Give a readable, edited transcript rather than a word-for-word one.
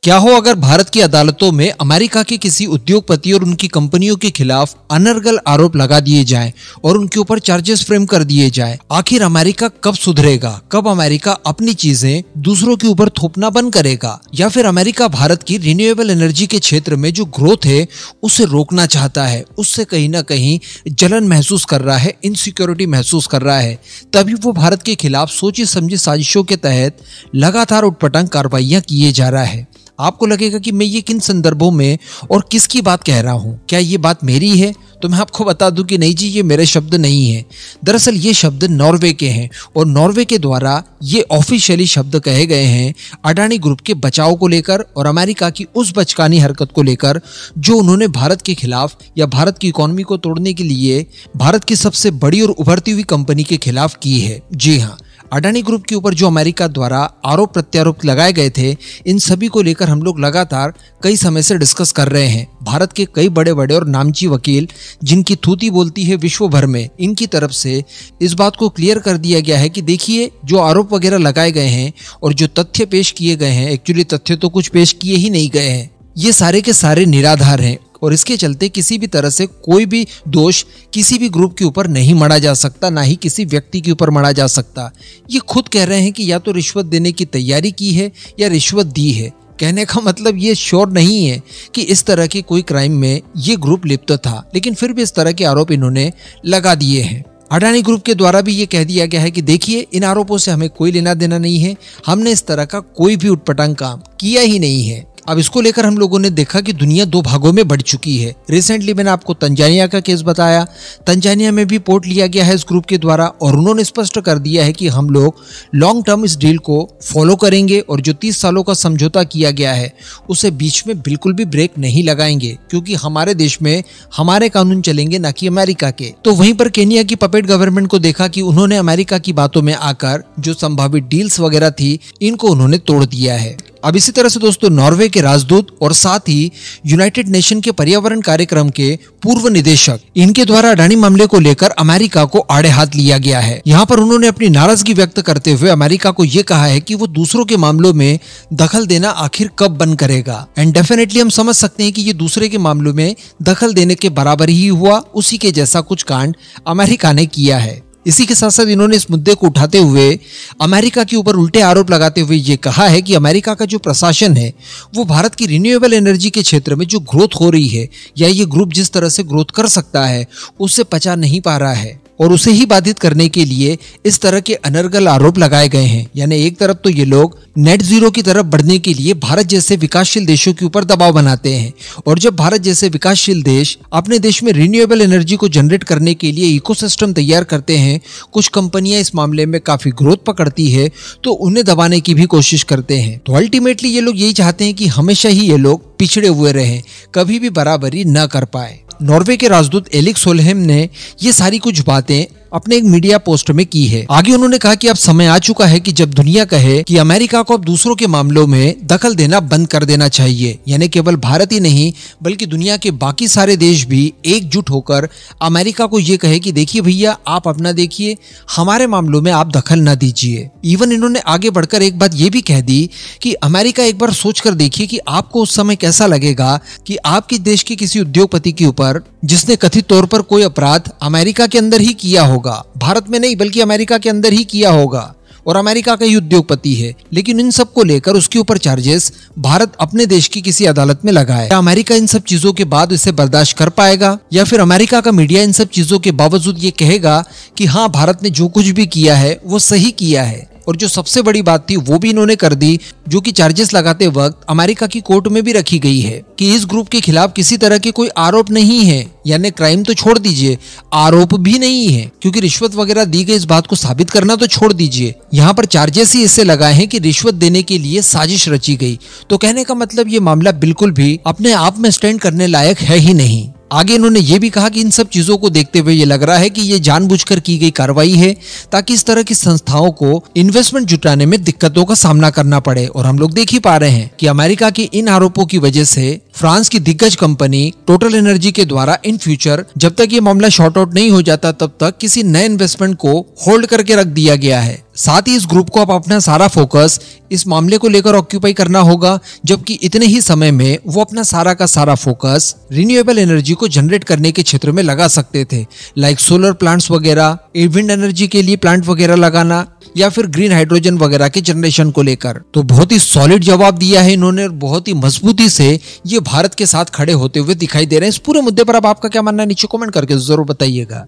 क्या हो अगर भारत की अदालतों में अमेरिका के किसी उद्योगपति और उनकी कंपनियों के खिलाफ अनर्गल आरोप लगा दिए जाएं और उनके ऊपर चार्जेस फ्रेम कर दिए जाएं। आखिर अमेरिका कब सुधरेगा? कब अमेरिका अपनी चीजें दूसरों के ऊपर थोपना बंद करेगा? या फिर अमेरिका भारत की रिन्यूएबल एनर्जी के क्षेत्र में जो ग्रोथ है उसे रोकना चाहता है, उससे कहीं ना कहीं जलन महसूस कर रहा है, इनसिक्योरिटी महसूस कर रहा है, तभी वो भारत के खिलाफ सोची समझी साजिशों के तहत लगातार उटपटांग कार्रवाइयां किए जा रहा है। आपको लगेगा कि मैं ये किन संदर्भों में और किसकी बात कह रहा हूँ, क्या ये बात मेरी है? तो मैं आपको बता दूं कि नहीं जी, ये मेरे शब्द नहीं है। दरअसल ये शब्द नॉर्वे के हैं और नॉर्वे के द्वारा ये ऑफिशियली शब्द कहे गए हैं अडानी ग्रुप के बचाव को लेकर और अमेरिका की उस बचकानी हरकत को लेकर जो उन्होंने भारत के खिलाफ या भारत की इकोनॉमी को तोड़ने के लिए भारत की सबसे बड़ी और उभरती हुई कंपनी के खिलाफ की है। जी हाँ, अडानी ग्रुप के ऊपर जो अमेरिका द्वारा आरोप प्रत्यारोप लगाए गए थे, इन सभी को लेकर हम लोग लगातार कई समय से डिस्कस कर रहे हैं। भारत के कई बड़े बड़े और नामची वकील जिनकी थूती बोलती है विश्व भर में, इनकी तरफ से इस बात को क्लियर कर दिया गया है कि देखिए, जो आरोप वगैरह लगाए गए हैं और जो तथ्य पेश किए गए हैं, एक्चुअली तथ्य तो कुछ पेश किए ही नहीं गए हैं, ये सारे के सारे निराधार हैं और इसके चलते किसी भी तरह से कोई भी दोष किसी भी ग्रुप के ऊपर नहीं मढ़ा जा सकता, ना ही किसी व्यक्ति के ऊपर मढ़ा जा सकता। ये खुद कह रहे हैं कि या तो रिश्वत देने की तैयारी की है या रिश्वत दी है। कहने का मतलब ये श्योर नहीं है कि इस तरह की कोई क्राइम में ये ग्रुप लिप्त था, लेकिन फिर भी इस तरह के आरोप इन्होंने लगा दिए हैं। अडानी ग्रुप के द्वारा भी ये कह दिया गया है कि देखिए, इन आरोपों से हमें कोई लेना देना नहीं है, हमने इस तरह का कोई भी उटपटांग काम किया ही नहीं है। अब इसको लेकर हम लोगों ने देखा कि दुनिया दो भागों में बढ़ चुकी है। रिसेंटली मैंने आपको तंजानिया का केस बताया, तंजानिया में भी पोर्ट लिया गया है इस ग्रुप के द्वारा और उन्होंने स्पष्ट कर दिया है कि हम लोग लॉन्ग टर्म इस डील को फॉलो करेंगे और जो 30 सालों का समझौता किया गया है उसे बीच में बिल्कुल भी ब्रेक नहीं लगाएंगे, क्योंकि हमारे देश में हमारे कानून चलेंगे, ना कि अमेरिका के। तो वहीं पर केनिया की पपेट गवर्नमेंट को देखा कि उन्होंने अमेरिका की बातों में आकर जो संभावित डील्स वगैरह थी, इनको उन्होंने तोड़ दिया है। अब इसी तरह से दोस्तों, नॉर्वे के राजदूत और साथ ही यूनाइटेड नेशन के पर्यावरण कार्यक्रम के पूर्व निदेशक, इनके द्वारा अडानी मामले को लेकर अमेरिका को आड़े हाथ लिया गया है। यहाँ पर उन्होंने अपनी नाराजगी व्यक्त करते हुए अमेरिका को ये कहा है कि वो दूसरों के मामलों में दखल देना आखिर कब बंद करेगा। एंड डेफिनेटली हम समझ सकते हैं कि ये दूसरे के मामलों में दखल देने के बराबर ही हुआ, उसी के जैसा कुछ कांड अमेरिका ने किया है। इसी के साथ साथ इन्होंने इस मुद्दे को उठाते हुए अमेरिका के ऊपर उल्टे आरोप लगाते हुए ये कहा है कि अमेरिका का जो प्रशासन है वो भारत की रिन्यूएबल एनर्जी के क्षेत्र में जो ग्रोथ हो रही है या ये ग्रुप जिस तरह से ग्रोथ कर सकता है उससे पचा नहीं पा रहा है और उसे ही बाधित करने के लिए इस तरह के अनर्गल आरोप लगाए गए हैं। यानी एक तरफ तो ये लोग नेट जीरो की तरफ बढ़ने के लिए भारत जैसे विकासशील देशों के ऊपर दबाव बनाते हैं और जब भारत जैसे विकासशील देश अपने देश में रिन्यूएबल एनर्जी को जनरेट करने के लिए इकोसिस्टम तैयार करते हैं, कुछ कंपनियां इस मामले में काफी ग्रोथ पकड़ती है तो उन्हें दबाने की भी कोशिश करते हैं। तो अल्टीमेटली ये लोग यही चाहते हैं कि हमेशा ही ये लोग पिछड़े हुए रहें, कभी भी बराबरी न कर पाए। नॉर्वे के राजदूत एलिक सोलहेम ने ये सारी कुछ बातें अपने एक मीडिया पोस्ट में की है। आगे उन्होंने कहा कि अब समय आ चुका है कि जब दुनिया कहे कि अमेरिका को अब दूसरों के मामलों में दखल देना बंद कर देना चाहिए, यानी केवल भारत ही नहीं बल्कि दुनिया के बाकी सारे देश भी एकजुट होकर अमेरिका को ये कहे कि देखिए भैया, आप अपना देखिए, हमारे मामलों में आप दखल न दीजिए। इवन इन्होंने आगे बढ़कर एक बात ये भी कह दी कि अमेरिका एक बार सोच कर देखिए कि आपको उस समय कैसा लगेगा कि आपके देश के किसी उद्योगपति के ऊपर जिसने कथित तौर पर कोई अपराध अमेरिका के अंदर ही किया होगा, भारत में नहीं बल्कि अमेरिका के अंदर ही किया होगा और अमेरिका का ही उद्योगपति है, लेकिन इन सब को लेकर उसके ऊपर चार्जेस भारत अपने देश की किसी अदालत में लगाए। क्या अमेरिका इन सब चीजों के बाद इसे बर्दाश्त कर पाएगा या फिर अमेरिका का मीडिया इन सब चीजों के बावजूद ये कहेगा कि हाँ, भारत ने जो कुछ भी किया है वो सही किया है। और जो सबसे बड़ी बात थी वो भी इन्होंने कर दी, जो कि चार्जेस लगाते वक्त अमेरिका की कोर्ट में भी रखी गई है कि इस ग्रुप के खिलाफ किसी तरह के कोई आरोप नहीं है, यानी क्राइम तो छोड़ दीजिए, आरोप भी नहीं है, क्योंकि रिश्वत वगैरह दी गई इस बात को साबित करना तो छोड़ दीजिए, यहाँ पर चार्जेस ही इससे लगाए हैं कि रिश्वत देने के लिए साजिश रची गई। तो कहने का मतलब ये मामला बिल्कुल भी अपने आप में स्टैंड करने लायक है ही नहीं। आगे इन्होंने ये भी कहा कि इन सब चीजों को देखते हुए ये लग रहा है कि ये जानबूझकर की गई कार्रवाई है ताकि इस तरह की संस्थाओं को इन्वेस्टमेंट जुटाने में दिक्कतों का सामना करना पड़े। और हम लोग देख ही पा रहे हैं कि अमेरिका के इन आरोपों की वजह से फ्रांस की दिग्गज कंपनी टोटल एनर्जी के द्वारा इन फ्यूचर जब तक ये मामला शॉर्ट आउट नहीं हो जाता तब तक किसी नए इन्वेस्टमेंट को होल्ड करके रख दिया गया है। साथ ही इस ग्रुप को अब अपना सारा फोकस इस मामले को लेकर ऑक्यूपाई करना होगा, जबकि इतने ही समय में वो अपना सारा का सारा फोकस रिन्यूएबल एनर्जी को जनरेट करने के क्षेत्र में लगा सकते थे, लाइक सोलर प्लांट्स वगैरह, विंड एनर्जी के लिए प्लांट वगैरह लगाना, या फिर ग्रीन हाइड्रोजन वगैरह के जनरेशन को लेकर। तो बहुत ही सॉलिड जवाब दिया है इन्होंने और बहुत ही मजबूती से ये भारत के साथ खड़े होते हुए दिखाई दे रहे हैं। इस पूरे मुद्दे पर अब आपका क्या मानना है, नीचे कमेंट करके जरूर बताइएगा।